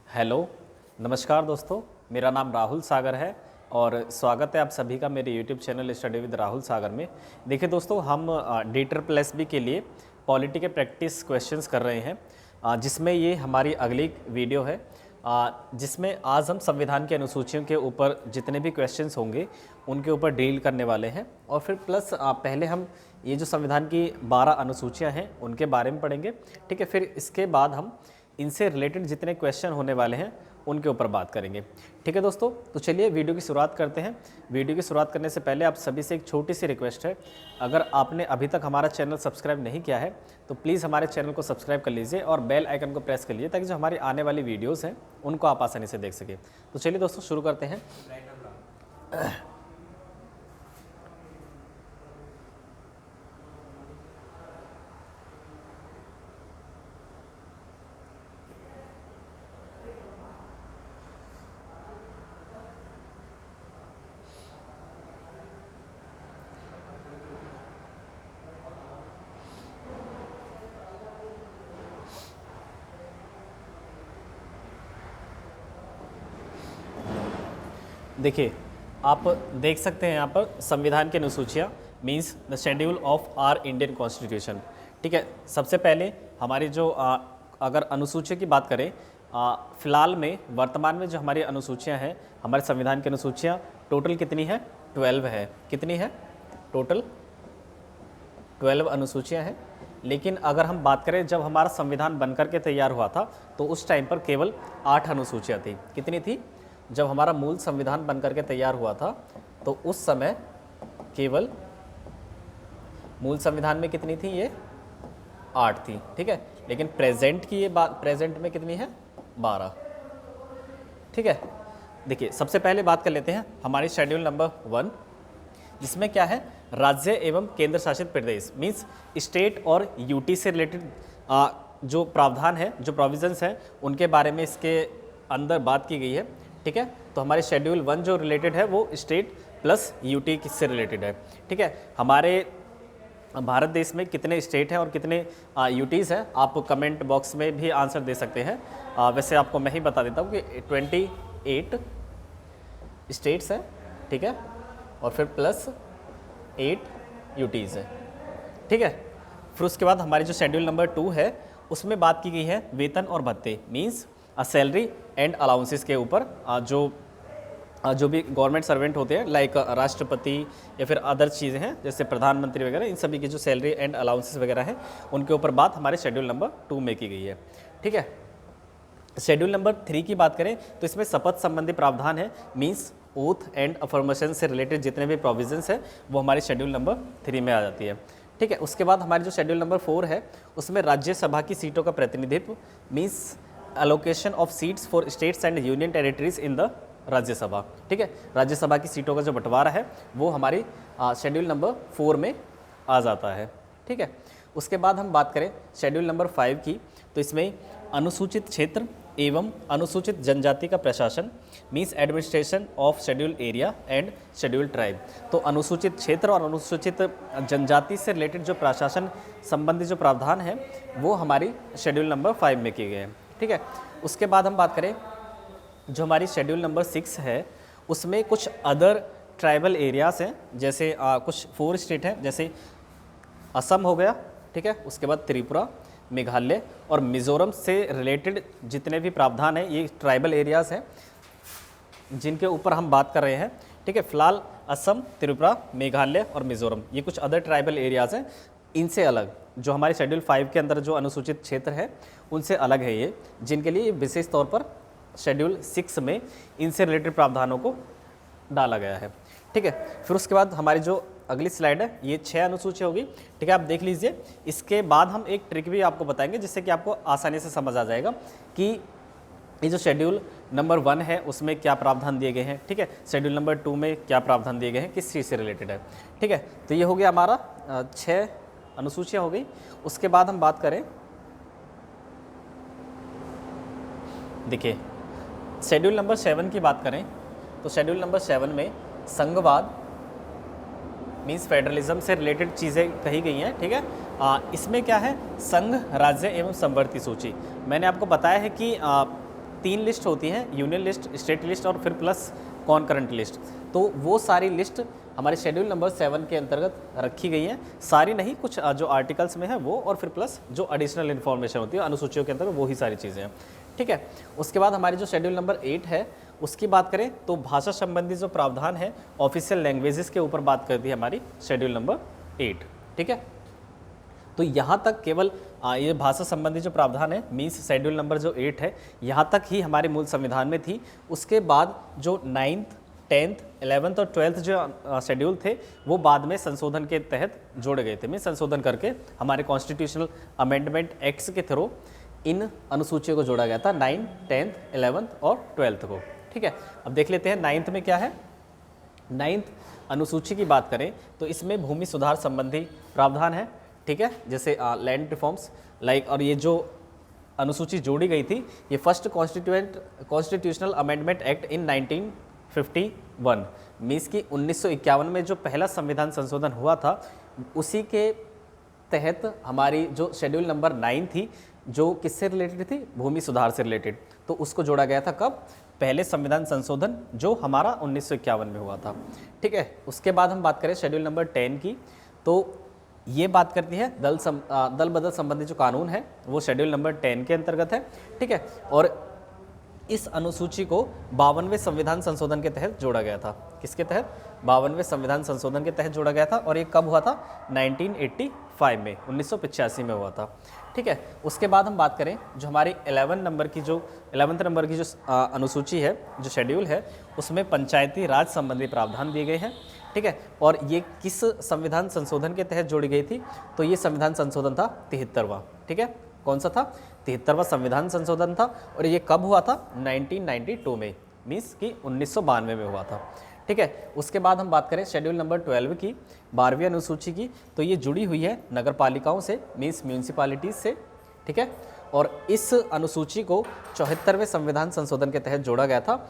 Hello, नमस्कार दोस्तों। मेरा नाम राहुल सागर है और स्वागत है आप सभी का मेरे YouTube channel study with Rahul Sagar में। देखिए दोस्तों, हम DEET के लिए पॉलिटी के प्रैक्टिस क्वेश्चंस कर रहे हैं, जिसमें ये हमारी अगली वीडियो है, जिसमें आज हम संविधान की अनुसूचियों के ऊपर जितने भी क्वेश्चंस होंगे उनके ऊपर डील करने वाले हैं। और फिर प्लस पहले हम ये जो संविधान की 12 अनुसूचियाँ हैं उनके बारे में पढ़ेंगे। ठीक है, फिर इसके बाद हम इनसे रिलेटेड जितने क्वेश्चन होने वाले हैं उनके ऊपर बात करेंगे। ठीक है दोस्तों, तो चलिए वीडियो की शुरुआत करते हैं। वीडियो की शुरुआत करने से पहले आप सभी से एक छोटी सी रिक्वेस्ट है, अगर आपने अभी तक हमारा चैनल सब्सक्राइब नहीं किया है तो प्लीज़ हमारे चैनल को सब्सक्राइब कर लीजिए और बेल आइकन को प्रेस कर लीजिए, ताकि जो हमारी आने वाली वीडियोज़ हैं उनको आप आसानी से देख सकें। तो चलिए दोस्तों शुरू करते हैं। देखिए, आप देख सकते हैं यहाँ पर संविधान की अनुसूचियाँ means the schedule of our Indian constitution. ठीक है, सबसे पहले हमारी जो अगर अनुसूचियों की बात करें, फ़िलहाल में वर्तमान में जो हमारी अनुसूचियाँ हैं, हमारे संविधान की अनुसूचियाँ टोटल कितनी है? 12 है। कितनी है? टोटल 12 अनुसूचियाँ हैं। लेकिन अगर हम बात करें जब हमारा संविधान बनकर के तैयार हुआ था तो उस टाइम पर केवल 8 अनुसूचियाँ थी। कितनी थी? जब हमारा मूल संविधान बनकर के तैयार हुआ था तो उस समय केवल मूल संविधान में कितनी थी? ये 8 थी। ठीक है, लेकिन प्रेजेंट की ये बात, प्रेजेंट में कितनी है? 12। ठीक है, देखिए सबसे पहले बात कर लेते हैं हमारी शेड्यूल नंबर 1, जिसमें क्या है? राज्य एवं केंद्र शासित प्रदेश मीन्स स्टेट और यूटी से रिलेटेड जो प्रावधान है, जो प्रोविजंस हैं, उनके बारे में इसके अंदर बात की गई है। ठीक है, तो हमारे शेड्यूल 1 जो रिलेटेड है वो स्टेट प्लस यूटी से रिलेटेड है। ठीक है, हमारे भारत देश में कितने स्टेट हैं और कितने यूटीज़ हैं, आप कमेंट बॉक्स में भी आंसर दे सकते हैं। वैसे आपको मैं ही बता देता हूँ कि 28 स्टेट्स हैं। ठीक है, और फिर प्लस 8 यूटीज़ है। ठीक है, फिर उसके बाद हमारी जो शेड्यूल नंबर 2 है उसमें बात की गई है वेतन और भत्ते मीन्स सैलरी एंड अलाउंसेस के ऊपर। जो भी गवर्नमेंट सर्वेंट होते हैं लाइक राष्ट्रपति या फिर अदर चीज़ें हैं जैसे प्रधानमंत्री वगैरह, इन सभी की जो सैलरी एंड अलाउंसेस वगैरह हैं उनके ऊपर बात हमारे शेड्यूल नंबर 2 में की गई है। ठीक है, शेड्यूल नंबर 3 की बात करें तो इसमें शपथ संबंधी प्रावधान है मीन्स ओथ एंड अफर्मेशन से रिलेटेड जितने भी प्रोविजंस हैं वो हमारी शेड्यूल नंबर 3 में आ जाती है। ठीक है, उसके बाद हमारी जो शेड्यूल नंबर 4 है उसमें राज्यसभा की सीटों का प्रतिनिधित्व means allocation of seats for states and union territories in the Rajya Sabha. ठीक है, राज्यसभा की सीटों का जो बंटवारा है वो हमारी शेड्यूल नंबर 4 में आ जाता है। ठीक है, उसके बाद हम बात करें शेड्यूल नंबर 5 की, तो इसमें अनुसूचित क्षेत्र एवं अनुसूचित जनजाति का प्रशासन means administration of schedule area and schedule tribe. तो अनुसूचित क्षेत्र और अनुसूचित जनजाति से रिलेटेड जो प्रशासन संबंधी जो प्रावधान है वो हमारी शेड्यूल नंबर 5 में किए गए हैं। ठीक है, उसके बाद हम बात करें जो हमारी शेड्यूल नंबर 6 है उसमें कुछ अदर ट्राइबल एरियाज़ हैं, जैसे कुछ 4 स्टेट हैं जैसे असम हो गया। ठीक है, उसके बाद त्रिपुरा, मेघालय और मिज़ोरम से रिलेटेड जितने भी प्रावधान हैं ये ट्राइबल एरियाज़ हैं जिनके ऊपर हम बात कर रहे हैं। ठीक है, फिलहाल असम, त्रिपुरा, मेघालय और मिज़ोरम ये कुछ अदर ट्राइबल एरियाज़ हैं। इनसे अलग जो हमारे शेड्यूल 5 के अंदर जो अनुसूचित क्षेत्र है उनसे अलग है ये, जिनके लिए विशेष तौर पर शेड्यूल 6 में इनसे रिलेटेड प्रावधानों को डाला गया है। ठीक है, फिर उसके बाद हमारी जो अगली स्लाइड है ये 6 अनुसूची होगी। ठीक है, आप देख लीजिए। इसके बाद हम एक ट्रिक भी आपको बताएंगे जिससे कि आपको आसानी से समझ आ जाएगा कि ये जो शेड्यूल नंबर 1 है उसमें क्या प्रावधान दिए गए हैं। ठीक है, शेड्यूल नंबर 2 में क्या प्रावधान दिए गए हैं, किस चीज़ से रिलेटेड है। ठीक है, तो ये हो गया हमारा 6 अनुसूचियाँ हो गई। उसके बाद हम बात करें, देखिए शेड्यूल नंबर 7 की बात करें तो शेड्यूल नंबर 7 में संघवाद मीन्स फेडरलिज्म से रिलेटेड चीज़ें कही गई हैं। ठीक है, इसमें क्या है? संघ, राज्य एवं समवर्ती सूची। मैंने आपको बताया है कि 3 लिस्ट होती हैं, यूनियन लिस्ट, स्टेट लिस्ट और फिर प्लस कॉन्करेंट लिस्ट। तो वो सारी लिस्ट हमारे शेड्यूल नंबर 7 के अंतर्गत रखी गई हैं, सारी नहीं, कुछ जो आर्टिकल्स में है वो, और फिर प्लस जो एडिशनल इन्फॉर्मेशन होती है अनुसूचियों के अंतर्गत वो ही सारी चीज़ें हैं। ठीक है, उसके बाद हमारी जो शेड्यूल नंबर 8 है उसकी बात करें तो भाषा संबंधी जो प्रावधान है ऑफिशियल लैंग्वेजेस के ऊपर बात करती है हमारी शेड्यूल नंबर 8। ठीक है, तो यहाँ तक केवल ये भाषा संबंधी जो प्रावधान है मीन्स शेड्यूल नंबर जो 8 है यहाँ तक ही हमारे मूल संविधान में थी। उसके बाद जो 9th, 10th, 11th और 12th जो शेड्यूल थे वो बाद में संशोधन के तहत जोड़े गए थे, मीन्स संशोधन करके हमारे कॉन्स्टिट्यूशनल अमेंडमेंट एक्ट्स के थ्रू इन अनुसूचियों को जोड़ा गया था 9th, 10th, 11th और 12th को। ठीक है, अब देख लेते हैं 9th में क्या है। 9th अनुसूची की बात करें तो इसमें भूमि सुधार संबंधी प्रावधान है। ठीक है, जैसे लैंड रिफॉर्म्स लाइक, और ये जो अनुसूची जोड़ी गई थी ये first constitutional amendment act in 1951 means की 1951 में जो पहला संविधान संशोधन हुआ था उसी के तहत हमारी जो शेड्यूल नंबर 9 थी जो किससे रिलेटेड थी, भूमि सुधार से रिलेटेड, तो उसको जोड़ा गया था कब, पहले संविधान संशोधन जो हमारा 1951 में हुआ था। ठीक है, उसके बाद हम बात करें शेड्यूल नंबर 10 की, तो ये बात करती है दल बदल संबंधी जो कानून है वो शेड्यूल नंबर 10 के अंतर्गत है। ठीक है, और इस अनुसूची को 52वें संविधान संशोधन के तहत जोड़ा गया था। किसके तहत, 52वें संविधान संशोधन के तहत जोड़ा गया था, और ये कब हुआ था, 1985 में, 1985 में हुआ था। ठीक है, उसके बाद हम बात करें जो हमारी 11th नंबर की जो अनुसूची है, जो शेड्यूल है, उसमें पंचायती राज संबंधी प्रावधान दिए गए हैं। ठीक है, और ये किस संविधान संशोधन के तहत जोड़ी गई थी, तो ये संविधान संशोधन था 73वां। ठीक है, कौन सा था, 73वां संविधान संशोधन था, और ये कब हुआ था, 1992 में, मीन्स कि 1992 में हुआ था। ठीक है, उसके बाद हम बात करें शेड्यूल नंबर 12 की, 12वीं अनुसूची की, तो ये जुड़ी हुई है नगर पालिकाओं से, मीन्स म्यूनसिपालिटीज से। ठीक है, और इस अनुसूची को 74वें संविधान संशोधन के तहत जोड़ा गया था,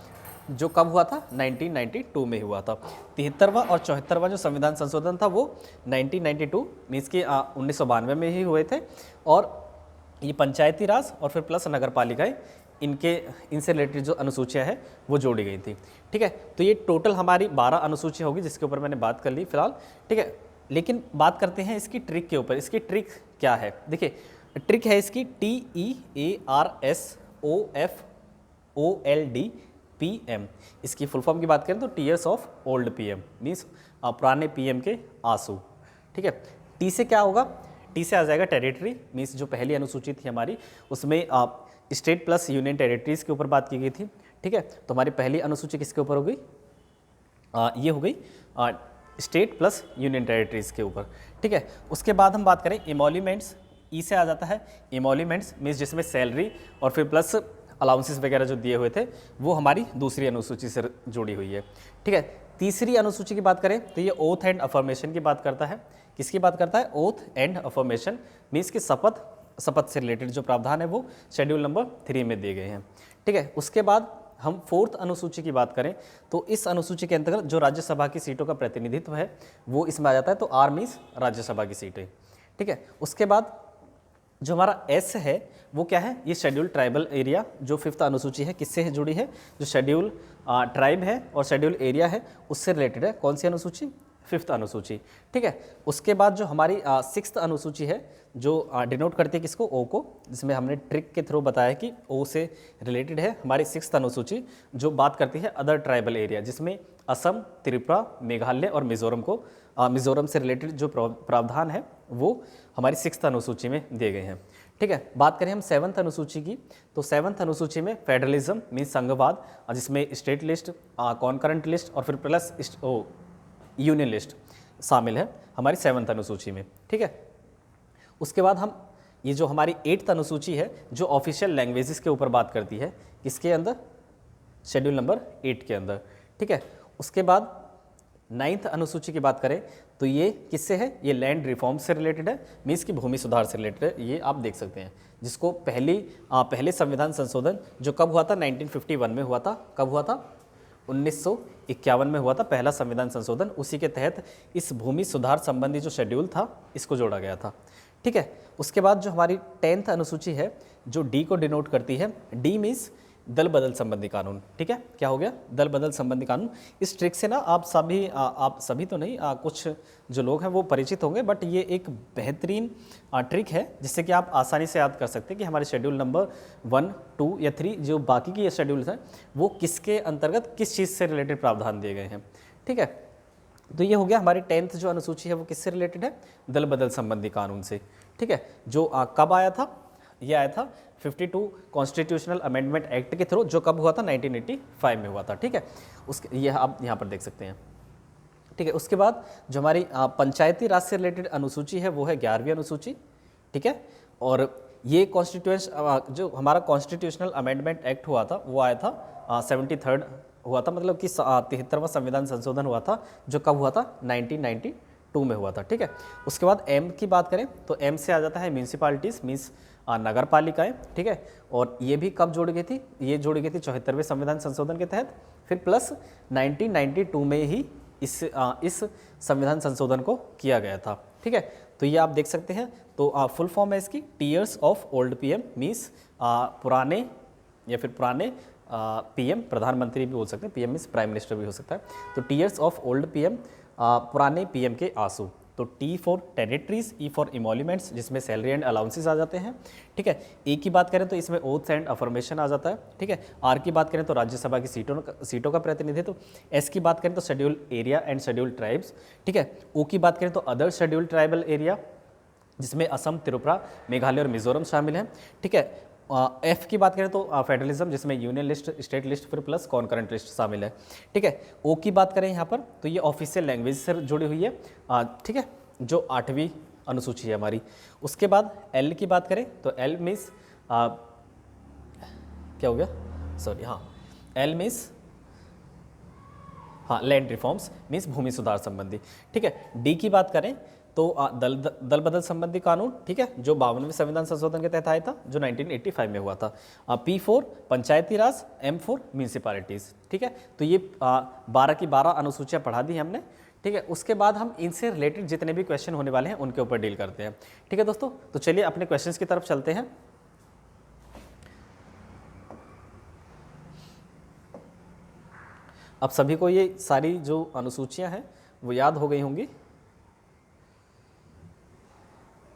जो कब हुआ था, 1992 में हुआ था। 73वां और 74वां जो संविधान संशोधन था वो 1992 मीन्स कि 1992 में ही हुए थे, और ये पंचायती राज और फिर प्लस नगर पालिकाएँ इनसे रिलेटेड जो अनुसूचियाँ हैं वो जोड़ी गई थी। ठीक है, तो ये टोटल हमारी 12 अनुसूची होगी जिसके ऊपर मैंने बात कर ली फिलहाल। ठीक है, लेकिन बात करते हैं इसकी ट्रिक के ऊपर। इसकी ट्रिक क्या है, देखिए ट्रिक है इसकी TEARSOFOLD इसकी फुल फॉर्म की बात करें तो tears of old PM means पुराने PM के आंसू। ठीक है, टी से क्या होगा, टी से आ जाएगा टेरिटरी, मीन्स जो पहली अनुसूची थी हमारी उसमें स्टेट प्लस यूनियन टेरिटरीज के ऊपर बात की गई थी। ठीक है, तो हमारी पहली अनुसूची किसके ऊपर हो गई, ये हो गई स्टेट प्लस यूनियन टेरिटरीज के ऊपर। ठीक है, उसके बाद हम बात करें इमोल्यूमेंट्स, ई से आ जाता है इमोल्यूमेंट्स मीन्स जिसमें सैलरी और फिर प्लस अलाउंसेस वगैरह जो दिए हुए थे वो हमारी दूसरी अनुसूची से जुड़ी हुई है। ठीक है, तीसरी अनुसूची की बात करें तो ये ओथ एंड अफर्मेशन की बात करता है। किसकी बात करता है, ओथ एंड अफर्मेशन मीन्स कि शपथ से रिलेटेड जो प्रावधान है वो शेड्यूल नंबर 3 में दिए गए हैं। ठीक है, उसके बाद हम 4th अनुसूची की बात करें तो इस अनुसूची के अंतर्गत जो राज्यसभा की सीटों का प्रतिनिधित्व है वो इसमें आ जाता है, तो आर मीन्स राज्यसभा की सीटें। ठीक है, उसके बाद जो हमारा एस है वो क्या है, ये शेड्यूल ट्राइबल एरिया जो 5th अनुसूची है किससे जुड़ी है, जो शेड्यूल ट्राइब है और शेड्यूल एरिया है उससे रिलेटेड है। कौन सी अनुसूची, 5th अनुसूची। ठीक है, उसके बाद जो हमारी 6th अनुसूची है जो डिनोट करती है किसको, ओ को, जिसमें हमने ट्रिक के थ्रू बताया कि ओ से रिलेटेड है हमारी 6th अनुसूची जो बात करती है अदर ट्राइबल एरिया, जिसमें असम, त्रिपुरा, मेघालय और मिजोरम से रिलेटेड जो प्रावधान है वो हमारी 6th अनुसूची में दिए गए हैं। ठीक है, बात करें हम 7th अनुसूची की तो 7th अनुसूची में फेडरलिज्म मीन्स संघवाद, जिसमें स्टेट लिस्ट, कॉन्करेंट लिस्ट और फिर प्लस यूनियन लिस्ट शामिल है हमारी 7th अनुसूची में। ठीक है, उसके बाद हम ये जो हमारी 8th अनुसूची है जो ऑफिशियल लैंग्वेजेस के ऊपर बात करती है, किसके अंदर, शेड्यूल नंबर 8 के अंदर। ठीक है, उसके बाद 9th अनुसूची की बात करें तो ये किससे है, ये लैंड रिफॉर्म से रिलेटेड है, मीन्स की भूमि सुधार से रिलेटेड है। ये आप देख सकते हैं जिसको पहले संविधान संशोधन जो कब हुआ था, 1951 में हुआ था। कब हुआ था, 1951 में हुआ था पहला संविधान संशोधन, उसी के तहत इस भूमि सुधार संबंधी जो शेड्यूल था इसको जोड़ा गया था। ठीक है, उसके बाद जो हमारी 10th अनुसूची है जो डी को डिनोट करती है, डी मीन्स दल बदल संबंधी कानून। ठीक है, क्या हो गया? दल बदल संबंधी कानून। इस ट्रिक से ना आप सभी तो नहीं, कुछ जो लोग हैं वो परिचित होंगे, बट ये एक बेहतरीन ट्रिक है जिससे कि आप आसानी से याद कर सकते हैं कि हमारे शेड्यूल नंबर 1, 2 या 3 जो बाकी की ये शेड्यूल्स हैं वो किसके अंतर्गत किस चीज़ से रिलेटेड प्रावधान दिए गए हैं। ठीक है, तो ये हो गया हमारी 10th जो अनुसूची है वो किससे रिलेटेड है? दल बदल संबंधी कानून से। ठीक है, जो कब आया था? ये आया था 52 कॉन्स्टिट्यूशनल अमेंडमेंट एक्ट के थ्रू, जो कब हुआ था? 1985 में हुआ था। ठीक है, उसके ये आप यहाँ पर देख सकते हैं। ठीक है, उसके बाद जो हमारी पंचायती राज से रिलेटेड अनुसूची है वो है 11वीं अनुसूची। ठीक है, और ये जो हमारा कॉन्स्टिट्यूशनल अमेंडमेंट एक्ट हुआ था वो आया था 73rd हुआ था, मतलब कि 73वां संविधान संशोधन हुआ था, जो कब हुआ था? 1992 में हुआ था। ठीक है, उसके बाद एम की बात करें तो एम से आ जाता है म्यूनसिपालिटीज़, मीन्स नगर पालिकाएँ। ठीक है, और ये भी कब जोड़ी गई थी? ये जोड़ी गई थी 74वें संविधान संशोधन के तहत, फिर प्लस 1992 में ही इस संविधान संशोधन को किया गया था। ठीक है, तो ये आप देख सकते हैं। तो फुल फॉर्म है इसकी tears of old PM, means पुराने या फिर पुराने पीएम, प्रधानमंत्री भी बोल सकते हैं, पीएम मीन्स प्राइम मिनिस्टर भी हो सकता है। तो टीयर्स ऑफ ओल्ड पीएम, पुराने पीएम के आंसू। तो T for territories, E for emoluments, जिसमें सैलरी एंड अलाउंसेस आ जाते हैं। ठीक है, ए की बात करें तो इसमें ओथ्स एंड अफर्मेशन आ जाता है। ठीक है, आर की बात करें तो राज्यसभा की सीटों का प्रतिनिधित्व। एस की बात करें तो schedule area and schedule tribes. ठीक है, ओ की बात करें तो अदर शेड्यूल ट्राइबल एरिया, जिसमें असम, त्रिपुरा, मेघालय और मिजोरम शामिल हैं। ठीक है, एफ की बात करें तो फेडरलिज्म, जिसमें यूनियन लिस्ट, स्टेट लिस्ट फिर प्लस कॉन्करेंट लिस्ट शामिल है। ठीक है, ओ की बात करें यहाँ पर तो ये ऑफिशियल लैंग्वेज से जुड़ी हुई है। ठीक है, जो 8वीं अनुसूची है हमारी। उसके बाद एल की बात करें तो एल मीन्स क्या हो गया? सॉरी, हाँ, L means land reforms, means भूमि सुधार संबंधी। ठीक है, डी की बात करें तो दल बदल संबंधी कानून। ठीक है, जो 52वें संविधान संशोधन के तहत आया था, जो 1985 में हुआ था। P4 पंचायती राज, M4 म्यूनसिपालिटीज़। ठीक है, तो ये 12 की 12 अनुसूचियाँ पढ़ा दी हमने। ठीक है, उसके बाद हम इनसे रिलेटेड जितने भी क्वेश्चन होने वाले हैं उनके ऊपर डील करते हैं। ठीक है दोस्तों, तो चलिए अपने क्वेश्चंस की तरफ चलते हैं। अब सभी को ये सारी जो अनुसूचियां हैं वो याद हो गई होंगी।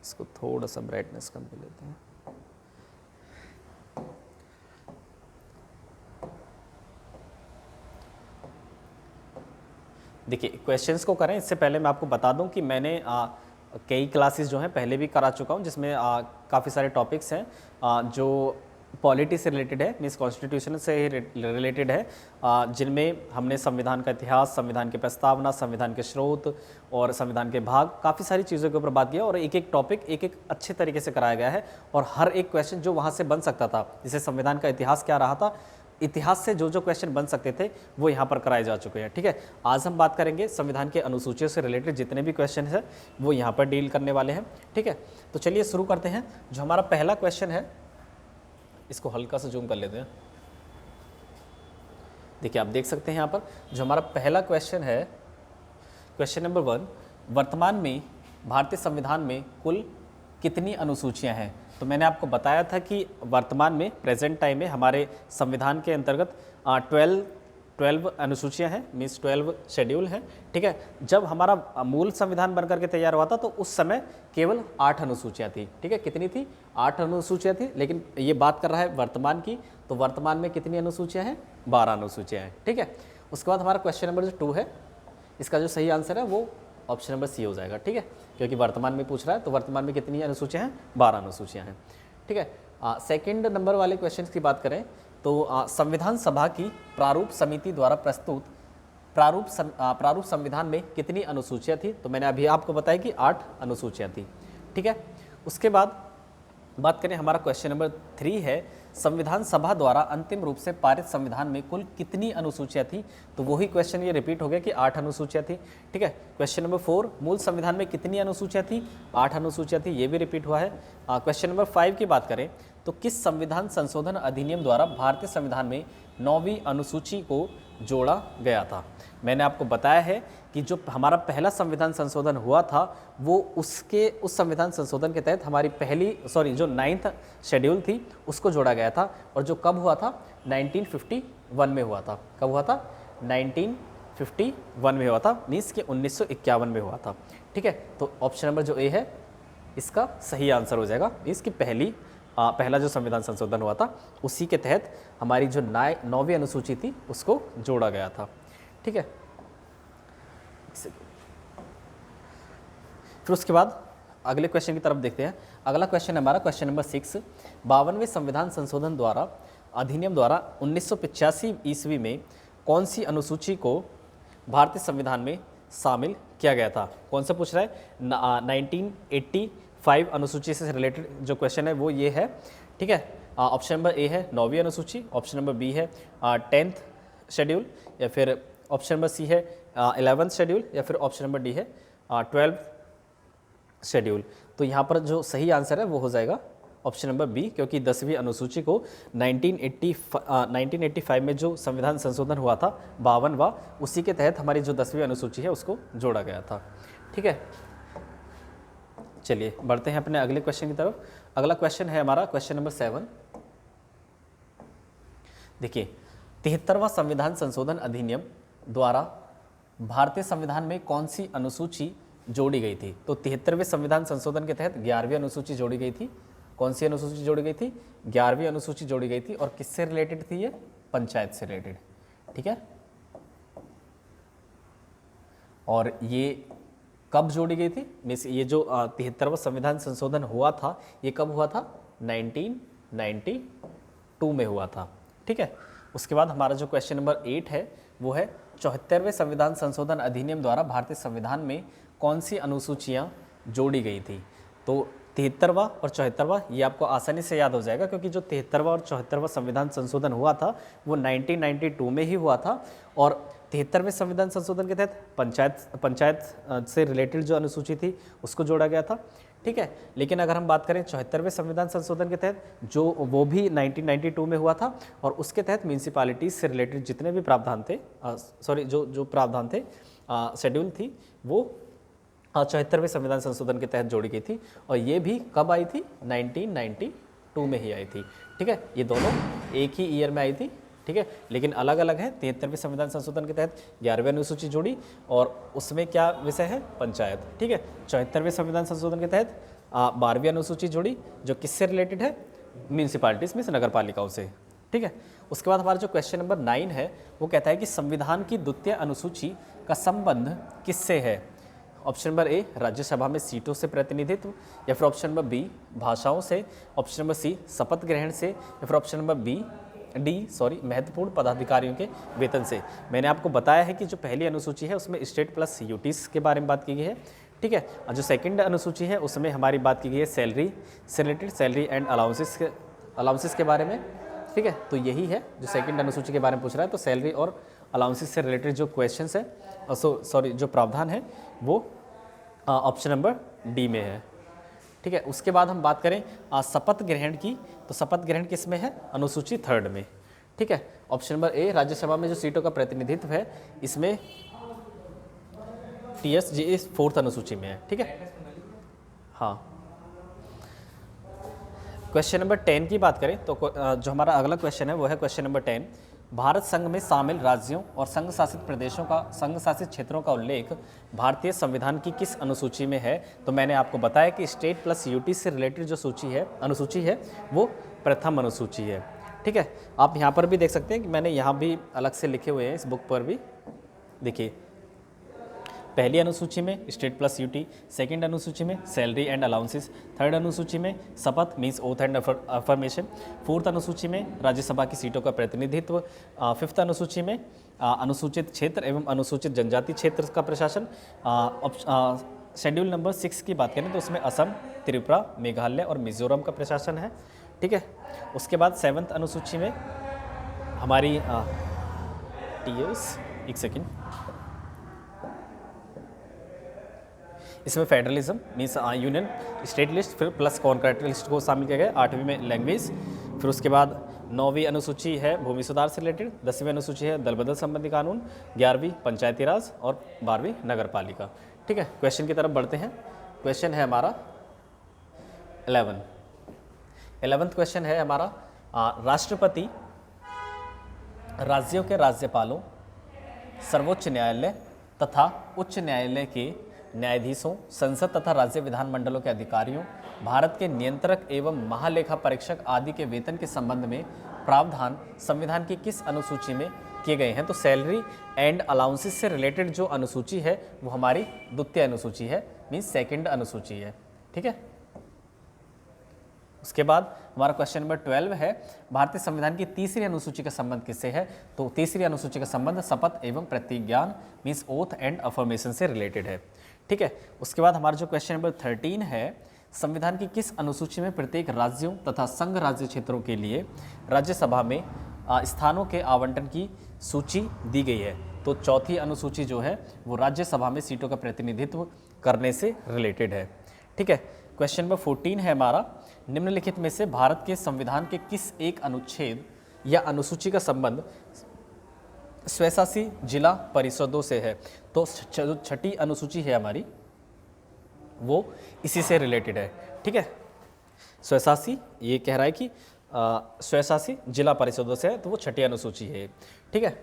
इसको थोड़ा सा ब्राइटनेस कम कर लेते हैं। देखिए, क्वेश्चंस को करें इससे पहले मैं आपको बता दूं कि मैंने कई क्लासेस जो हैं पहले भी करा चुका हूं, जिसमें काफ़ी सारे टॉपिक्स हैं जो पॉलिटी से रिलेटेड है, मीन्स कॉन्स्टिट्यूशन से रिलेटेड है, जिनमें हमने संविधान का इतिहास, संविधान की प्रस्तावना, संविधान के स्रोत और संविधान के भाग, काफ़ी सारी चीज़ों के ऊपर बात किया और एक एक टॉपिक एक एक अच्छे तरीके से कराया गया है। और हर एक क्वेश्चन जो वहाँ से बन सकता था, जैसे संविधान का इतिहास क्या रहा था, इतिहास से जो क्वेश्चन बन सकते थे वो यहाँ पर कराए जा चुके हैं। ठीक है, आज हम बात करेंगे संविधान के अनुसूचियों से रिलेटेड जितने भी क्वेश्चन हैं वो यहाँ पर डील करने वाले हैं। ठीक है, तो चलिए शुरू करते हैं। जो हमारा पहला क्वेश्चन है, इसको हल्का सा जूम कर लेते हैं। देखिए, आप देख सकते हैं यहाँ पर जो हमारा पहला क्वेश्चन है, क्वेश्चन नंबर 1, वर्तमान में भारतीय संविधान में कुल कितनी अनुसूचियां हैं? तो मैंने आपको बताया था कि वर्तमान में, प्रेजेंट टाइम में हमारे संविधान के अंतर्गत 12 अनुसूचियां हैं, मीन्स 12 शेड्यूल हैं। ठीक है, जब हमारा मूल संविधान बनकर के तैयार हुआ था तो उस समय केवल 8 अनुसूचियां थी। ठीक है, कितनी थी? 8 अनुसूचियां थी। लेकिन ये बात कर रहा है वर्तमान की, तो वर्तमान में कितनी अनुसूचियां हैं? 12 अनुसूचियां हैं। ठीक है, उसके बाद हमारा क्वेश्चन नंबर जो 2 है, इसका जो सही आंसर है वो ऑप्शन नंबर सी हो जाएगा। ठीक है, क्योंकि वर्तमान में पूछ रहा है, तो वर्तमान में कितनी अनुसूचियां हैं? 12 अनुसूचियां हैं। ठीक है, सेकंड नंबर वाले क्वेश्चन की बात करें तो संविधान सभा की प्रारूप समिति द्वारा प्रस्तुत प्रारूप संविधान में कितनी अनुसूचियां थी? तो मैंने अभी आपको बताया कि 8 अनुसूचियां थी। ठीक है, उसके बाद बात करें, हमारा क्वेश्चन नंबर 3 है, संविधान सभा द्वारा अंतिम रूप से पारित संविधान में कुल कितनी अनुसूचियां थी? तो वही क्वेश्चन ये रिपीट हो गया कि 8 अनुसूचियां थी। ठीक है, क्वेश्चन नंबर 4, मूल संविधान में कितनी अनुसूचियां थी? 8 अनुसूचियां थी, ये भी रिपीट हुआ है। क्वेश्चन नंबर 5 की बात करें तो किस संविधान संशोधन अधिनियम द्वारा भारतीय संविधान में 9वीं अनुसूची को जोड़ा गया था? मैंने आपको बताया है कि जो हमारा पहला संविधान संशोधन हुआ था वो उस संविधान संशोधन के तहत हमारी जो 9th शेड्यूल थी उसको जोड़ा गया था, और जो कब हुआ था 1951 में हुआ था। कब हुआ था 1951 में हुआ था, मीन्स कि 1951 में हुआ था। ठीक है, तो ऑप्शन नंबर जो ए है इसका सही आंसर हो जाएगा। इसकी पहला जो संविधान संशोधन हुआ था उसी के तहत हमारी जो 9वीं अनुसूची थी उसको जोड़ा गया था। ठीक है, फिर उसके बाद अगले क्वेश्चन की तरफ देखते हैं। अगला क्वेश्चन हमारा क्वेश्चन नंबर 6, 52वें संविधान संशोधन अधिनियम द्वारा 1985 ईस्वी में कौन सी अनुसूची को भारतीय संविधान में शामिल किया गया था? कौन सा पूछ रहा है? 1985 अनुसूची से रिलेटेड जो क्वेश्चन है वो ये है। ठीक है, ऑप्शन नंबर ए है 9वीं अनुसूची, ऑप्शन नंबर बी है 10th शेड्यूल, या फिर ऑप्शन नंबर सी है 11th शेड्यूल, या फिर ऑप्शन नंबर डी है 12th शेड्यूल। तो यहाँ पर जो सही आंसर है वो हो जाएगा ऑप्शन नंबर बी, क्योंकि 10वीं अनुसूची को 1985 में जो संविधान संशोधन हुआ था 52वां, उसी के तहत हमारी जो 10वीं अनुसूची है उसको जोड़ा गया था। ठीक है, चलिए बढ़ते हैं अपने अगले क्वेश्चन की तरफ। अगला क्वेश्चन है हमारा क्वेश्चन नंबर 7। देखिए, 73वां संविधान संशोधन अधिनियम द्वारा भारतीय संविधान में कौन सी अनुसूची जोड़ी गई थी? तो 73वें संविधान संशोधन के तहत 11वीं अनुसूची जोड़ी गई थी। कौन सी अनुसूची जोड़ी गई थी? 11वीं अनुसूची जोड़ी गई थी। और किससे रिलेटेड थी ये? पंचायत से रिलेटेड। ठीक है, और ये कब जोड़ी गई थी? मीन्स ये जो 73वां संविधान संशोधन हुआ था ये कब हुआ था? 1992 में हुआ था। ठीक है, उसके बाद हमारा जो क्वेश्चन नंबर 8 है वो है 74वें संविधान संशोधन अधिनियम द्वारा भारतीय संविधान में कौन सी अनुसूचियां जोड़ी गई थी? तो 73वां और 74वां ये आपको आसानी से याद हो जाएगा, क्योंकि जो 73वां और 74वां संविधान संशोधन हुआ था वो 1992 में ही हुआ था। और 73वें संविधान संशोधन के तहत पंचायत से रिलेटेड जो अनुसूची थी उसको जोड़ा गया था। ठीक है, लेकिन अगर हम बात करें 74वें संविधान संशोधन के तहत जो वो भी 1992 में हुआ था, और उसके तहत म्यूनसिपालिटीज़ से रिलेटेड जितने भी प्रावधान थे जो प्रावधान थे शेड्यूल थी वो 74वें संविधान संशोधन के तहत जोड़ी गई थी। और ये भी कब आई थी? 1992 में ही आई थी। ठीक है, ये दोनों एक ही ईयर में आई थी। ठीक है, लेकिन अलग अलग है। 73वें संविधान संशोधन के तहत 11वीं अनुसूची जोड़ी, और उसमें क्या विषय है? पंचायत। ठीक है, 74वें संविधान संशोधन के तहत 12वीं अनुसूची जोड़ी, जो किससे रिलेटेड है? म्यूनसिपालिटीज़ में से, नगर पालिकाओं से। ठीक है, उसके बाद हमारा जो क्वेश्चन नंबर 9 है वो कहता है कि संविधान की द्वितीय अनुसूची का संबंध किससे है? ऑप्शन नंबर ए राज्यसभा में सीटों से प्रतिनिधित्व, या फिर ऑप्शन नंबर बी भाषाओं से, ऑप्शन नंबर सी शपथ ग्रहण से, या फिर ऑप्शन नंबर डी महत्वपूर्ण पदाधिकारियों के वेतन से। मैंने आपको बताया है कि जो पहली अनुसूची है उसमें स्टेट प्लस यूटीज के बारे में बात की गई है। ठीक है, और जो सेकंड अनुसूची है उसमें हमारी बात की गई है सैलरी से रिलेटेड, सैलरी एंड अलाउंसेस के बारे में। ठीक है, तो यही है जो सेकंड अनुसूची के बारे में पूछ रहा है। तो सैलरी और अलाउंसेस से रिलेटेड जो क्वेश्चंस है जो प्रावधान है वो ऑप्शन नंबर डी में है। ठीक है, उसके बाद हम बात करें शपथ ग्रहण की, तो शपथ ग्रहण किस में है? अनुसूची 3rd में। ठीक है, ऑप्शन नंबर ए राज्यसभा में जो सीटों का प्रतिनिधित्व है इसमें TSG 4th अनुसूची में है। ठीक है, हाँ। क्वेश्चन नंबर 10 की बात करें तो जो हमारा अगला क्वेश्चन है वो है क्वेश्चन नंबर 10। भारत संघ में शामिल राज्यों और संघ शासित प्रदेशों का संघ शासित क्षेत्रों का उल्लेख भारतीय संविधान की किस अनुसूची में है? तो मैंने आपको बताया कि स्टेट प्लस यूटी से रिलेटेड जो अनुसूची है वो प्रथम अनुसूची है। ठीक है, आप यहाँ पर भी देख सकते हैं कि मैंने यहाँ भी अलग से लिखे हुए हैं, इस बुक पर भी देखिए। पहली अनुसूची में स्टेट प्लस यूटी, सेकंड अनुसूची में सैलरी एंड अलाउंसेस, 3rd अनुसूची में शपथ means oath and affirmation, 4th अनुसूची में राज्यसभा की सीटों का प्रतिनिधित्व, 5th अनुसूची में अनुसूचित क्षेत्र एवं अनुसूचित जनजाति क्षेत्र का प्रशासन। शेड्यूल नंबर 6 की बात करें तो उसमें असम, त्रिपुरा, मेघालय और मिजोरम का प्रशासन है। ठीक है, उसके बाद 7th अनुसूची में हमारी एक सेकेंड, इसमें federalism means union state list फिर प्लस कॉन्करेंट लिस्ट को शामिल किया गया। 8वीं में लैंग्वेज, फिर उसके बाद 9वीं अनुसूची है भूमि सुधार से रिलेटेड, 10वीं अनुसूची है दल बदल संबंधी कानून, 11वीं पंचायती राज और 12वीं नगर पालिका। ठीक है, क्वेश्चन की तरफ बढ़ते हैं। क्वेश्चन है हमारा 11th क्वेश्चन है हमारा, राष्ट्रपति राज्यों के राज्यपालों, सर्वोच्च न्यायालय तथा उच्च न्यायालय के न्यायाधीशों, संसद तथा राज्य विधानमंडलों के अधिकारियों, भारत के नियंत्रक एवं महालेखा परीक्षक आदि के वेतन के संबंध में प्रावधान संविधान की किस अनुसूची में किए गए हैं? तो सैलरी एंड अलाउंसेस से रिलेटेड जो अनुसूची है वो हमारी द्वितीय अनुसूची है, मीन्स सेकंड अनुसूची है। ठीक है, उसके बाद हमारा क्वेश्चन नंबर 12 है, भारतीय संविधान की तीसरी अनुसूची का संबंध किससे है? तो तीसरी अनुसूची का संबंध शपथ एवं प्रतिज्ञान मीन्स ओथ एंड अफर्मेशन से रिलेटेड है। ठीक है, उसके बाद हमारा जो क्वेश्चन नंबर 13 है, संविधान की किस अनुसूची में प्रत्येक राज्यों तथा संघ राज्य क्षेत्रों के लिए राज्यसभा में स्थानों के आवंटन की सूची दी गई है? तो चौथी अनुसूची जो है वो राज्यसभा में सीटों का प्रतिनिधित्व करने से रिलेटेड है। ठीक है, क्वेश्चन नंबर 14 है हमारा, निम्नलिखित में से भारत के संविधान के किस एक अनुच्छेद या अनुसूची का संबंध स्वशासी जिला परिषदों से है? तो जो छठी अनुसूची है हमारी वो इसी से रिलेटेड है। ठीक है, स्वशासी ये कह रहा है कि स्वशासी जिला परिषदों से है, तो वो छठी अनुसूची है। ठीक है,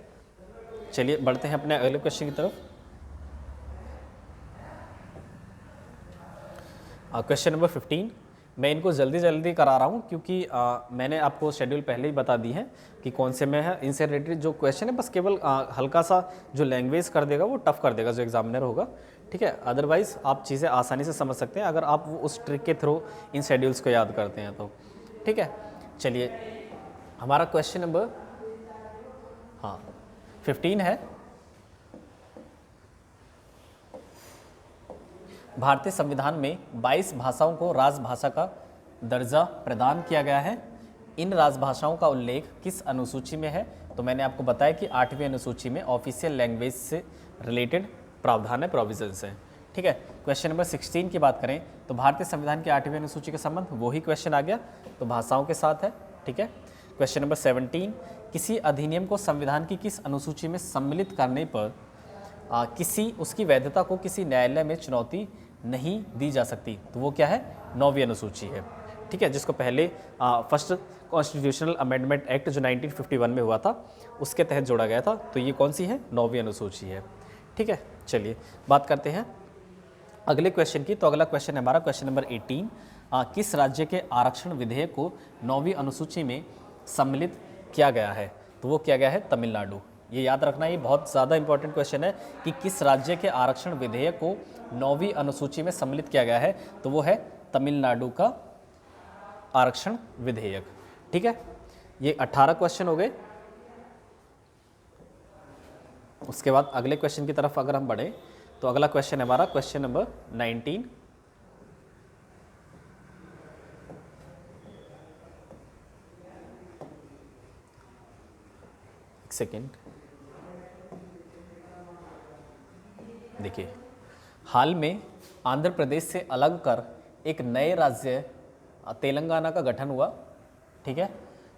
चलिए बढ़ते हैं अपने अगले क्वेश्चन की तरफ। क्वेश्चन नंबर 15, मैं इनको जल्दी जल्दी करा रहा हूँ क्योंकि मैंने आपको शेड्यूल पहले ही बता दी है कि कौन से में है। इनसे रिलेटेड जो क्वेश्चन है बस केवल हल्का सा जो लैंग्वेज कर देगा वो टफ कर देगा जो एग्जामिनर होगा। ठीक है, अदरवाइज आप चीज़ें आसानी से समझ सकते हैं अगर आप वो उस ट्रिक के थ्रू इन शेड्यूल्स को याद करते हैं तो। ठीक है, चलिए हमारा क्वेश्चन नंबर 15 है, भारतीय संविधान में 22 भाषाओं को राजभाषा का दर्जा प्रदान किया गया है। इन राजभाषाओं का उल्लेख किस अनुसूची में है? तो मैंने आपको बताया कि 8वीं अनुसूची में ऑफिशियल लैंग्वेज से रिलेटेड प्रावधान है, प्रोविजंस हैं। ठीक है, क्वेश्चन नंबर 16 की बात करें तो भारतीय संविधान की 8वीं अनुसूची का संबंध वही क्वेश्चन आ गया, तो भाषाओं के साथ है। ठीक है, क्वेश्चन नंबर 17, किसी अधिनियम को संविधान की किस अनुसूची में सम्मिलित करने पर उसकी वैधता को किसी न्यायालय में चुनौती नहीं दी जा सकती? तो वो क्या है? 9वीं अनुसूची है। ठीक है, जिसको पहले फर्स्ट कॉन्स्टिट्यूशनल अमेंडमेंट एक्ट जो 1951 में हुआ था उसके तहत जोड़ा गया था, तो ये कौन सी है? 9वीं अनुसूची है। ठीक है, चलिए बात करते हैं अगले क्वेश्चन की। तो अगला क्वेश्चन है हमारा क्वेश्चन नंबर 18, किस राज्य के आरक्षण विधेयक को 9वीं अनुसूची में सम्मिलित किया गया है? तो वो किया गया है तमिलनाडु। ये याद रखना, ये बहुत ज़्यादा इंपॉर्टेंट क्वेश्चन है कि किस राज्य के आरक्षण विधेयक को 9वीं अनुसूची में सम्मिलित किया गया है? तो वो है तमिलनाडु का आरक्षण विधेयक। ठीक है, ये 18 क्वेश्चन हो गए। उसके बाद अगले क्वेश्चन की तरफ अगर हम बढ़े तो अगला क्वेश्चन है हमारा क्वेश्चन नंबर 19, एक सेकेंड, देखिए हाल में आंध्र प्रदेश से अलग कर एक नए राज्य तेलंगाना का गठन हुआ। ठीक है,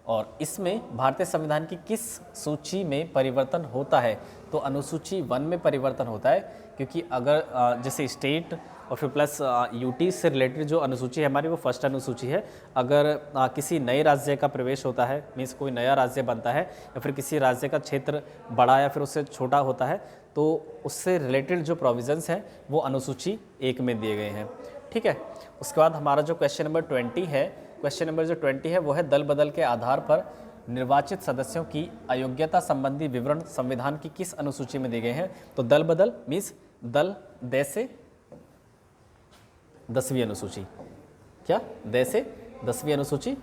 और इसमें भारतीय संविधान की किस सूची में परिवर्तन होता है? तो अनुसूची 1 में परिवर्तन होता है, क्योंकि अगर जैसे स्टेट और फिर प्लस यूटी से रिलेटेड जो अनुसूची है हमारी वो फर्स्ट अनुसूची है। अगर किसी नए राज्य का प्रवेश होता है, मीन्स कोई नया राज्य बनता है या फिर किसी राज्य का क्षेत्र बड़ा या फिर उससे छोटा होता है, तो उससे रिलेटेड जो प्रोविजंस हैं वो अनुसूची 1 में दिए गए हैं। ठीक है, उसके बाद हमारा जो क्वेश्चन नंबर 20 है, क्वेश्चन नंबर जो 20 है वो है दल बदल के आधार पर निर्वाचित सदस्यों की अयोग्यता संबंधी विवरण संविधान की किस अनुसूची में दिए गए हैं? तो दल बदल मीन्स दल दे से 10वीं अनुसूची। क्या? दे से 10वीं अनुसूची,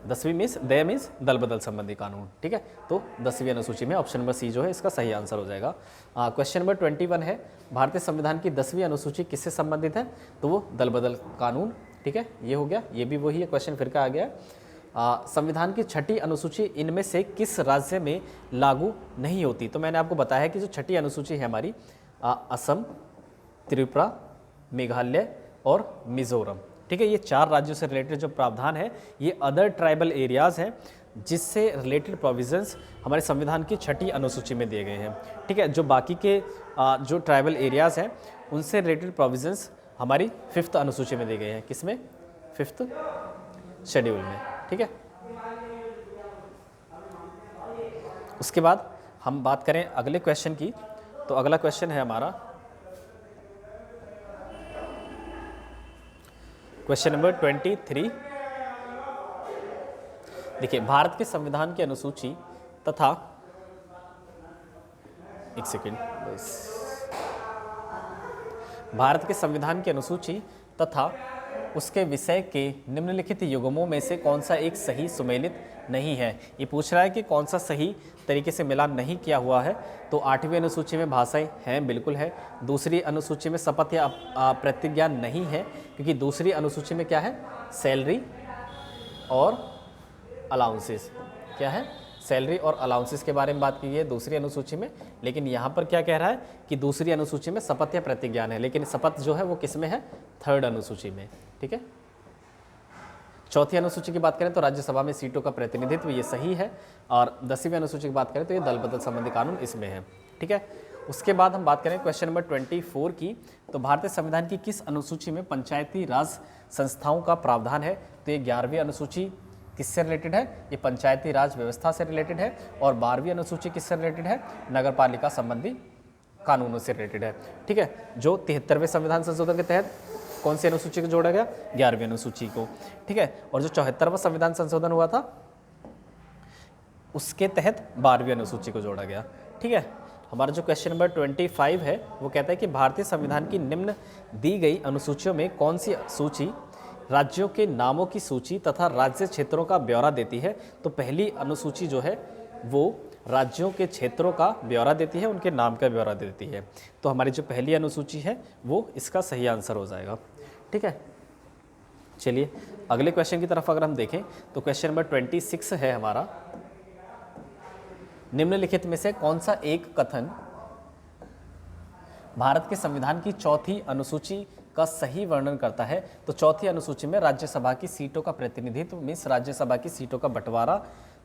10वीं मीन्स दे मीन्स दल बदल संबंधी कानून। ठीक है, तो 10वीं अनुसूची में ऑप्शन नंबर सी जो है इसका सही आंसर हो जाएगा। क्वेश्चन नंबर 21 है, भारतीय संविधान की 10वीं अनुसूची किससे संबंधित है? तो वो दल बदल कानून। ठीक है, ये हो गया, ये भी वही है, क्वेश्चन फिर का आ गया। संविधान की छठी अनुसूची इनमें से किस राज्य में लागू नहीं होती? तो मैंने आपको बताया है कि जो छठी अनुसूची है हमारी असम, त्रिपुरा, मेघालय और मिजोरम। ठीक है, ये 4 राज्यों से रिलेटेड जो प्रावधान है ये अदर ट्राइबल एरियाज़ हैं जिससे रिलेटेड प्रोविजंस हमारे संविधान की 6ठी अनुसूची में दिए गए हैं। ठीक है, जो बाकी के जो ट्राइबल एरियाज़ हैं उनसे रिलेटेड प्रोविजंस हमारी 5th अनुसूची में दिए गए हैं। किसमें? 5th शेड्यूल में। ठीक है, उसके बाद हम बात करें अगले क्वेश्चन की, तो अगला क्वेश्चन है हमारा क्वेश्चन नंबर 23। देखिए, भारत के संविधान की अनुसूची तथा एक सेकेंड भारत के संविधान की अनुसूची तथा उसके विषय के निम्नलिखित युग्मों में से कौन सा एक सही सुमेलित नहीं है। ये पूछ रहा है कि कौन सा सही तरीके से मिलान नहीं किया हुआ है। तो 8वीं अनुसूची में भाषाएं हैं, बिल्कुल है। दूसरी अनुसूची में शपथ या प्रतिज्ञा नहीं है, क्योंकि दूसरी अनुसूची में क्या है? सैलरी और अलाउंसेस। क्या है? सैलरी और अलाउंसेस के बारे में बात की है दूसरी अनुसूची में, लेकिन यहाँ पर क्या कह रहा है कि दूसरी अनुसूची में शपथ या प्रतिज्ञान है, लेकिन शपथ जो है वो किस में है? 3rd अनुसूची में। ठीक है, 4थी अनुसूची की बात करें तो राज्यसभा में सीटों का प्रतिनिधित्व, ये सही है। और 10वीं अनुसूची की बात करें तो ये दल बदल संबंधी कानून इसमें है। ठीक है, उसके बाद हम बात करें क्वेश्चन नंबर 24 की, तो भारतीय संविधान की किस अनुसूची में पंचायती राज संस्थाओं का प्रावधान है? तो ये 11वीं अनुसूची किससे रिलेटेड है? ये पंचायती राज व्यवस्था से रिलेटेड है। और 12वीं अनुसूची किससे रिलेटेड है? नगर पालिका संबंधी कानूनों से रिलेटेड है। ठीक है, जो 73वें संविधान संशोधन के तहत कौन सी अनुसूची को जोड़ा गया? 11वीं अनुसूची को। ठीक है, और जो 74वां संविधान संशोधन हुआ था उसके तहत 12वीं अनुसूची को जोड़ा गया। ठीक है, हमारा जो क्वेश्चन नंबर 25 है वो कहता है कि भारतीय संविधान की निम्न दी गई अनुसूचियों में कौन सी सूची राज्यों के नामों की सूची तथा राज्य क्षेत्रों का ब्यौरा देती है? तो पहली अनुसूची जो है वो राज्यों के क्षेत्रों का ब्यौरा देती है, उनके नाम का ब्यौरा देती है। तो हमारी जो पहली अनुसूची है वो इसका सही आंसर हो जाएगा। ठीक है, चलिए अगले क्वेश्चन की तरफ अगर हम देखें तो क्वेश्चन नंबर 26 है हमारा, निम्नलिखित में से कौन सा एक कथन भारत के संविधान की 4थी अनुसूची का सही वर्णन करता है? तो 4थी अनुसूची में राज्यसभा की सीटों का प्रतिनिधित्व मीन्स राज्यसभा की सीटों का बंटवारा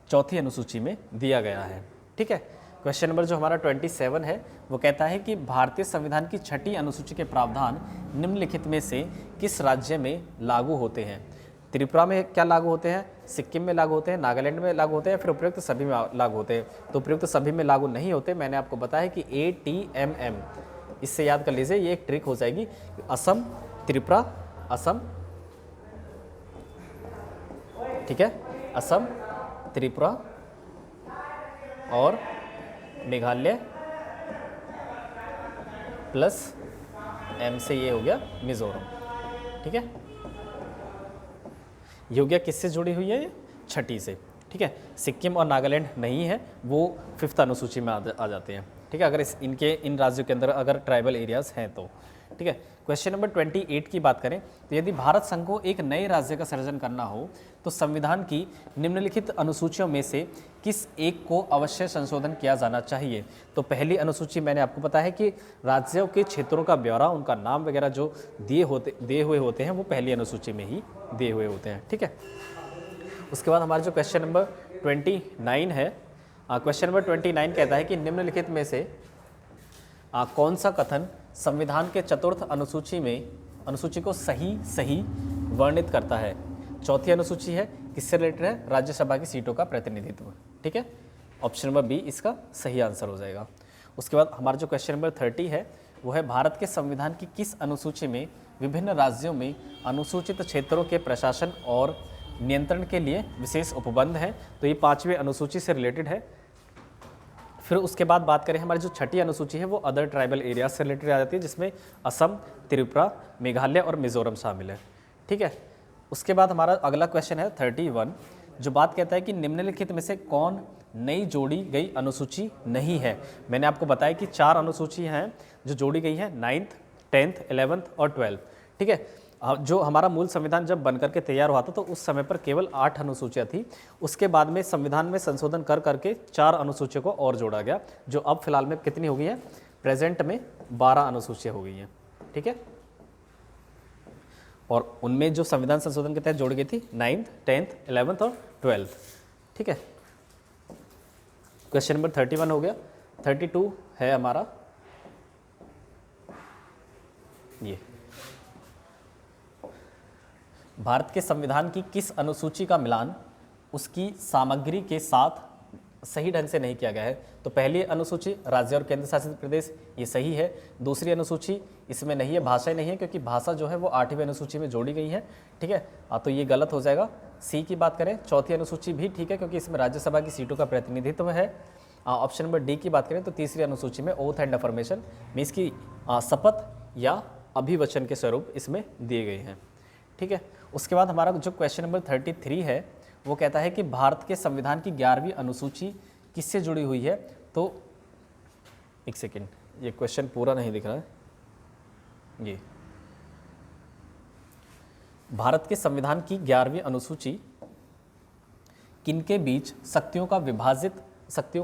4थी अनुसूची में दिया गया है। ठीक है, क्वेश्चन नंबर जो हमारा 27 है वो कहता है कि भारतीय संविधान की 6ठी अनुसूची के प्रावधान निम्नलिखित में से किस राज्य में लागू होते हैं? त्रिपुरा में क्या लागू होते हैं, सिक्किम में लागू होते हैं, नागालैंड में लागू होते हैं, फिर उपयुक्त सभी में लागू होते हैं। तो उपयुक्त सभी में लागू नहीं होते। मैंने आपको बताया कि ATMM, इससे याद कर लीजिए, ये एक ट्रिक हो जाएगी। असम, त्रिपुरा, असम, ठीक है, असम, त्रिपुरा और मेघालय प्लस M से ये हो गया मिजोरम। ठीक है, ये हो गया किससे जुड़ी हुई है? 6ठी से। ठीक है, सिक्किम और नागालैंड नहीं है, वो 5th अनुसूची में आ जाते हैं। ठीक है, अगर इन राज्यों के अंदर अगर ट्राइबल एरियाज हैं तो। ठीक है, क्वेश्चन नंबर 28 की बात करें तो यदि भारत संघ को एक नए राज्य का सृजन करना हो तो संविधान की निम्नलिखित अनुसूचियों में से किस एक को अवश्य संशोधन किया जाना चाहिए? तो पहली अनुसूची मैंने आपको बताया है कि राज्यों के क्षेत्रों का ब्यौरा, उनका नाम वगैरह जो दिए हुए होते हैं वो पहली अनुसूची में ही दिए हुए होते हैं। ठीक है, उसके बाद हमारा जो क्वेश्चन नंबर 29 है, क्वेश्चन नंबर 29 कहता है कि निम्नलिखित में से कौन सा कथन संविधान के 4th अनुसूची को सही वर्णित करता है? 4थी अनुसूची है, किससे रिलेटेड है? राज्यसभा की सीटों का प्रतिनिधित्व। ठीक है, ऑप्शन नंबर बी इसका सही आंसर हो जाएगा। उसके बाद हमारा जो क्वेश्चन नंबर 30 है वो है भारत के संविधान की किस अनुसूची में विभिन्न राज्यों में अनुसूचित क्षेत्रों के प्रशासन और नियंत्रण के लिए विशेष उपबंध है? तो ये 5वीं अनुसूची से रिलेटेड है। फिर उसके बाद बात करें हमारी जो 6ठी अनुसूची है वो अदर ट्राइबल एरिया से रिलेटेड आ जाती है, जिसमें असम, त्रिपुरा, मेघालय और मिजोरम शामिल है। ठीक है, उसके बाद हमारा अगला क्वेश्चन है 31, जो बात कहता है कि निम्नलिखित में से कौन नई जोड़ी गई अनुसूची नहीं है? मैंने आपको बताया कि 4 अनुसूची हैं जो जोड़ी गई है, 9th, 10th, 11th और 12th। ठीक है, जो हमारा मूल संविधान जब बनकर के तैयार हुआ था तो उस समय पर केवल 8 अनुसूचियाँ थी। उसके बाद में संविधान में संशोधन कर करके 4 अनुसूचियों को और जोड़ा गया, जो अब फिलहाल में कितनी हो गई है? प्रेजेंट में 12 अनुसूचियाँ हो गई हैं। ठीक है, और उनमें जो संविधान संशोधन के तहत जोड़ी गई थी 9th, 10th, 11th और 12th। ठीक है, क्वेश्चन नंबर 31 हो गया। 32 है हमारा ये, भारत के संविधान की किस अनुसूची का मिलान उसकी सामग्री के साथ सही ढंग से नहीं किया गया है? तो पहली अनुसूची राज्य और केंद्र शासित प्रदेश, ये सही है। दूसरी अनुसूची इसमें नहीं है, भाषा नहीं है, क्योंकि भाषा जो है वो 8वीं अनुसूची में जोड़ी गई है, ठीक है, तो ये गलत हो जाएगा। सी की बात करें, चौथी अनुसूची भी ठीक है, क्योंकि इसमें राज्यसभा की सीटों का प्रतिनिधित्व है। ऑप्शन नंबर डी की बात करें तो तीसरी अनुसूची में ओथ एंड अफर्मेशन मीन्स की शपथ या अभिवचन के स्वरूप इसमें दिए गए हैं, ठीक है। उसके बाद हमारा जो क्वेश्चन नंबर 33 है वो कहता है कि भारत के संविधान की 11वीं अनुसूची किससे जुड़ी हुई है? तो एक सेकेंड, ये क्वेश्चन पूरा नहीं दिख रहा है। ये भारत के संविधान की 11वीं अनुसूची किनके बीच शक्तियों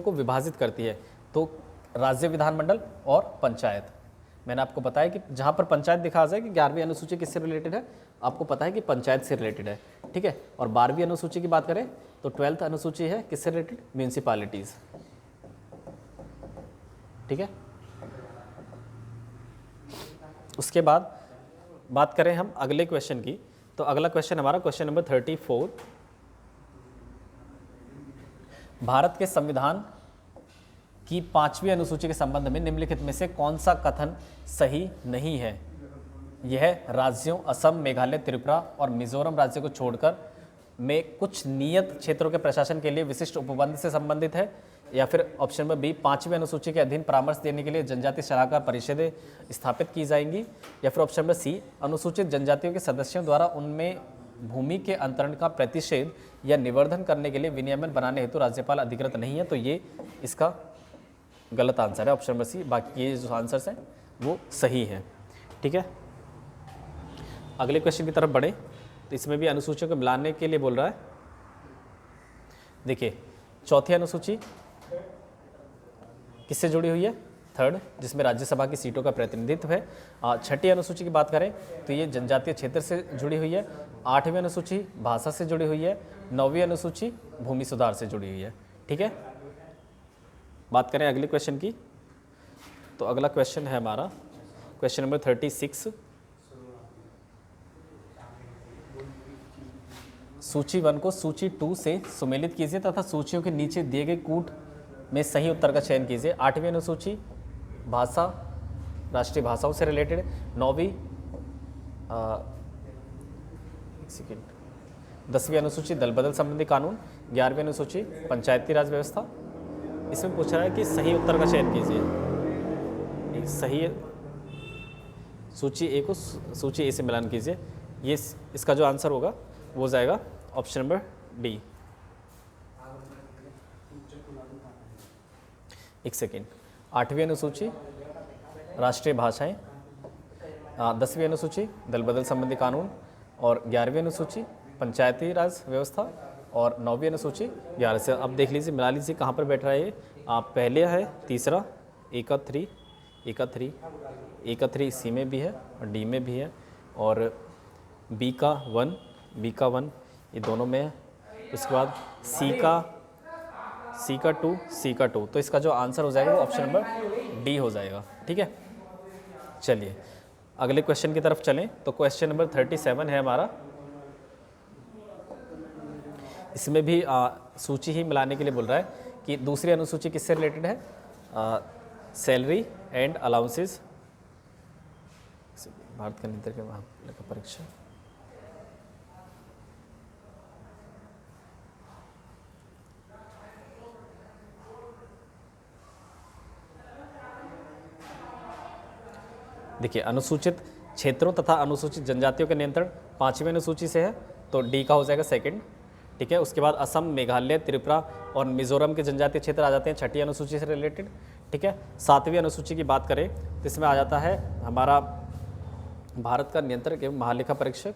को विभाजित करती है? तो राज्य विधानमंडल और पंचायत। मैंने आपको बताया कि जहाँ पर पंचायत दिखा जाए कि 11वीं अनुसूची किससे रिलेटेड है, आपको पता है कि पंचायत से रिलेटेड है, ठीक है। और 12वीं अनुसूची की बात करें तो 12th अनुसूची है किससे रिलेटेड? म्यूनिसिपैलिटीज, ठीक है। उसके बाद बात करें हम अगले क्वेश्चन की, तो अगला क्वेश्चन हमारा क्वेश्चन नंबर 34, भारत के संविधान की 5वीं अनुसूची के संबंध में निम्नलिखित में से कौन सा कथन सही नहीं है? यह राज्यों असम, मेघालय, त्रिपुरा और मिजोरम राज्य को छोड़कर में कुछ नियत क्षेत्रों के प्रशासन के लिए विशिष्ट उपबंध से संबंधित है, या फिर ऑप्शन नंबर बी 5वीं अनुसूची के अधीन परामर्श देने के लिए जनजातीय सलाहकार परिषदें स्थापित की जाएंगी, या फिर ऑप्शन नंबर सी अनुसूचित जनजातियों के सदस्यों द्वारा उनमें भूमि के अंतरण का प्रतिषेध या निवर्धन करने के लिए विनियमन बनाने हेतु राज्यपाल अधिकृत नहीं है। तो ये इसका गलत आंसर है, ऑप्शन नंबर सी। बाकी ये जो आंसर्स हैं वो सही है, ठीक है। अगले क्वेश्चन की तरफ बढ़े तो इसमें भी अनुसूचियों को मिलाने के लिए बोल रहा है। देखिए, चौथी अनुसूची किससे जुड़ी हुई है? 3rd, जिसमें राज्यसभा की सीटों का प्रतिनिधित्व है। 6ठी अनुसूची की बात करें तो ये जनजातीय क्षेत्र से जुड़ी हुई है। 8वीं अनुसूची भाषा से जुड़ी हुई है। 9वीं अनुसूची भूमि सुधार से जुड़ी हुई है, ठीक है। बात करें अगले क्वेश्चन की, तो अगला क्वेश्चन है हमारा क्वेश्चन नंबर 36, सूची 1 को सूची 2 से सुमेलित कीजिए तथा सूचियों के नीचे दिए गए कूट में सही उत्तर का चयन कीजिए। 8वीं अनुसूची भाषा, राष्ट्रीय भाषाओं से रिलेटेड। 9वीं 10वीं अनुसूची दल बदल संबंधी कानून। 11वीं अनुसूची पंचायती राज व्यवस्था। इसमें पूछ रहा है कि सही उत्तर का चयन कीजिए। सही सूची ए को सूची ए से मिलान कीजिए। ये इसका जो आंसर होगा वो जाएगा ऑप्शन नंबर डी। एक सेकेंड, 8वीं अनुसूची राष्ट्रीय भाषाएं, 10वीं अनुसूची दल बदल संबंधी कानून और 11वीं अनुसूची पंचायती राज व्यवस्था और 9वीं अनुसूची 11 से। अब देख लीजिए, मिला लीजिए कहाँ पर बैठ रहा है ये। आप पहले है तीसरा, ए का 3 सी में भी है और डी में भी है, और बी का 1 ये दोनों में है। उसके बाद सी का 2, तो इसका जो आंसर हो जाएगा वो ऑप्शन नंबर डी हो जाएगा, ठीक है। चलिए अगले क्वेश्चन की तरफ चलें, तो क्वेश्चन नंबर 37 है हमारा। इसमें भी सूची ही मिलाने के लिए बोल रहा है कि दूसरी अनुसूची किससे रिलेटेड है? सैलरी एंड अलाउंसेस, भारत का नियंत्रण के परीक्षा। देखिए, अनुसूचित क्षेत्रों तथा अनुसूचित जनजातियों के नियंत्रण 5वीं अनुसूची से है, तो डी का हो जाएगा सेकंड, ठीक है। उसके बाद असम, मेघालय, त्रिपुरा और मिजोरम के जनजातीय क्षेत्र आ जाते हैं 6ठी अनुसूची से रिलेटेड, ठीक है। 7वीं अनुसूची की बात करें तो इसमें आ जाता है हमारा भारत का नियंत्रक एवं महालेखा परीक्षक।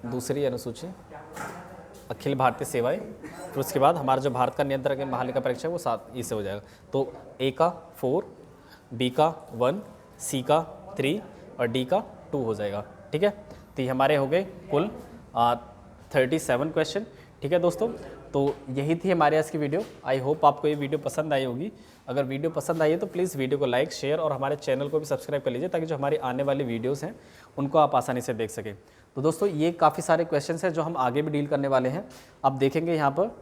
दूसरी अनुसूची अखिल भारतीय सेवाएं। फिर उसके बाद हमारा जो भारत का नियंत्रक एवं महालेखा परीक्षक वो 7 ई से हो जाएगा। तो ए का 4, बी का 1, सी का 3 और डी का 2 हो जाएगा, ठीक है। तो ये हमारे हो गए कुल 37 क्वेश्चन, ठीक है दोस्तों, तो यही थी हमारे आज की वीडियो। आई होप आपको ये वीडियो पसंद आई होगी। अगर वीडियो पसंद आई है तो प्लीज़ वीडियो को लाइक, शेयर और हमारे चैनल को भी सब्सक्राइब कर लीजिए, ताकि जो हमारी आने वाली वीडियोस हैं उनको आप आसानी से देख सकें। तो दोस्तों ये काफ़ी सारे क्वेश्चंस हैं जो हम आगे भी डील करने वाले हैं। आप देखेंगे यहाँ पर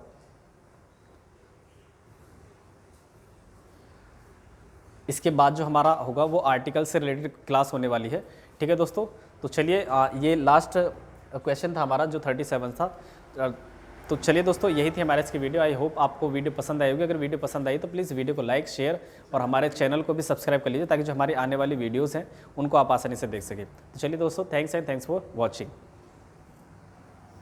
इसके बाद जो हमारा होगा वो आर्टिकल से रिलेटेड क्लास होने वाली है। ठीक है दोस्तों, तो चलिए ये लास्ट क्वेश्चन था हमारा जो 37 था। तो चलिए दोस्तों यही थी हमारे आज की वीडियो। आई होप आपको वीडियो पसंद आई होगी। अगर वीडियो पसंद आई तो प्लीज़ वीडियो को लाइक, शेयर और हमारे चैनल को भी सब्सक्राइब कर लीजिए, ताकि जो हमारी आने वाली वीडियोज़ हैं उनको आप आसानी से देख सकें। तो चलिए दोस्तों, thanks and thanks for watching.